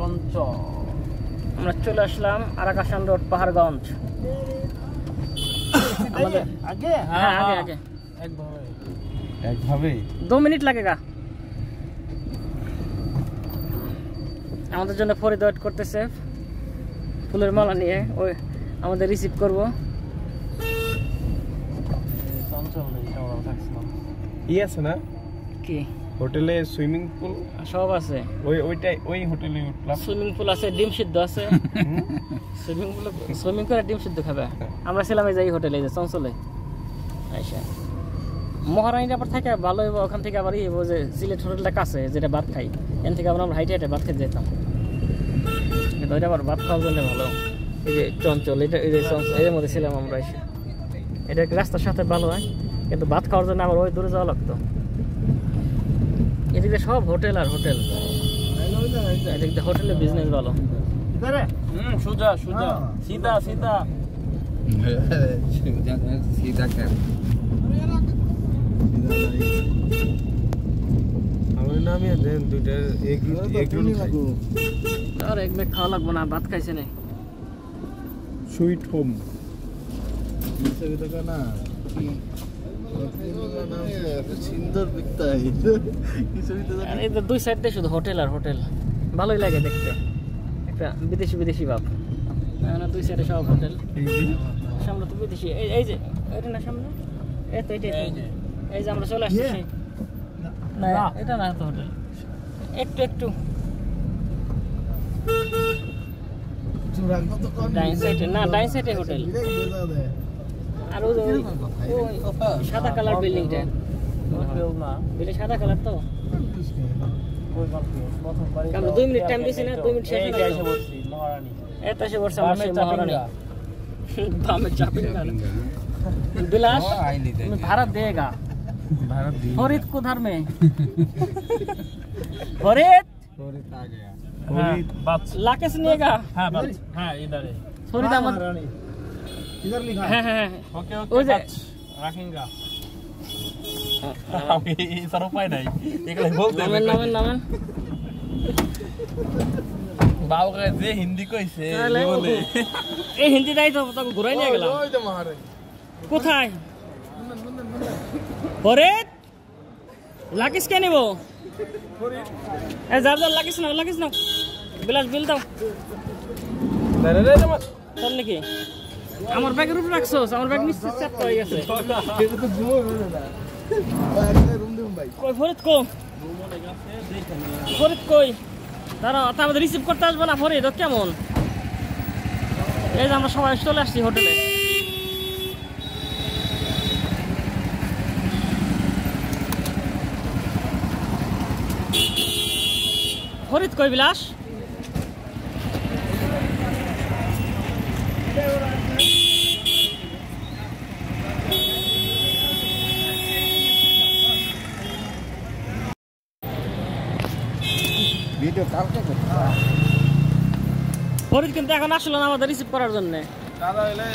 চঞ্চল। আমরা চলে আসলাম আরাকাশান রোড, পাহাড়গঞ্জ। আগে হ্যাঁ আগে আগে একভাবে 2 মিনিট লাগেগা। আমাদের জন্য ফরিদ ওয়েট করতেছে ফুলের মালা নিয়ে, ওই আমাদের রিসিভ করবো। ই আছে না কি হোটেলে সুইমিং পুল সব আছে? ওই হোটেলে উঠলাম। সুইমিং পুল আছে, ডিম সিদ্ধ আছে। সুইমিং করে ডিম সিদ্ধ খাবে। আমরা ছিলাম এই যে এই হোটেলে, যে চঞ্চলে। আচ্ছা, মহারানীর আবার থাকে ভালো হইব। ওখান থেকে আবার ইয়ে যে সিলেট হোটেলটা কাছে, যেটা ভাত খাই, এখান থেকে আবার আমরা হাইটে হাইটে ভাত খেতে যেতাম। কিন্তু ওইটা আবার ভাত খাওয়ার জন্য ভালো। এই যে চঞ্চল, এটা এই যে চঞ্চল, এর মধ্যে ছিলাম আমরা এসে। এটা রাস্তার সাথে ভালো হয়, কিন্তু ভাত খাওয়ার জন্য আবার ওই দূরে যাওয়া লাগতো। এদিকে সব হোটেল আর হোটেল, এদিকে হোটেলের বিজনেস ভালো। সোজা সোজা সিধা সিধা सीधा कर আমার নামে দেন দুইটা এক আর এক বেগ খাওয়া লাগবো না, ভাত খাইছে না। সুইট হোম सुंदर दिखता है আর এই তো দুই সাইড দিয়ে শুধু হোটেল আর হোটেল, ভালোই লাগে দেখতে। একটা বিদেশি বিদেশি ভাব না, দুই সাইডে সব হোটেল। সামনে তো বিদেশি, এই যে এটা না সামনে, এই তো এটা, এই যে আমরা চলে আসছি। না এটা না তো হোটেল, একটু একটু ডাইন সাইডে, না ডাইন সাইডে হোটেল। আর ওই সাদা কালার বিল্ডিংটা, বিল্ডিং সাদা কালার তো। আমরা 2 মিনিট টাইম দিছি না, 2 মিনিট শেষ হয়ে গেছে। মহারানী এত এসে বসে আমরা সেই মহারানী বামে চাপিং না। বিলাস তুমি ভাড়া দেगा, भारत दी फरीद कुधर में? फरीद आ गया फरीद बात लाके सुनिएगा। हां बात हां इधर है फरीद अहमद किधर लिखा हाँ हाँ ओके ওই ओके যে रखेंगे আমি সর উপায় নাই এগুলো বলতে নামেন নামেন নামেন। বাবুকে যে হিন্দি কইছে বলে এই হিন্দিটাই তো তোকে ঘুরাই নিয়ে গেলাম। ওই তো মহারানী কোথায় ফরিদ? লাকিস কে নিব? যা যা লাকিস নাও, লাকিস নাও। বিলাস বিল দাও। রে রে মত চল নাকি আমার ব্যাগের উপর রাখছো? আমার ব্যাগ নিশ্চিত চাপ হয়ে গেছে। এটা তো জুমো হলো না ভাই রুম দেব ভাই কই ফরিদ কো? ফরিদ কই? দাঁড়াও, তা আমাদের রিসিভ করতে আসবে না ফরিদ? ও কেমন? এই যে আমরা সবাই চলে আসছি হোটেলে। ফরিদ কই বিলাস? ভিডিও কালকে করতে ফরিদ কিন্তু এখন আসলো না আমাদের রিসিভ করার জন্য। দাদা এলে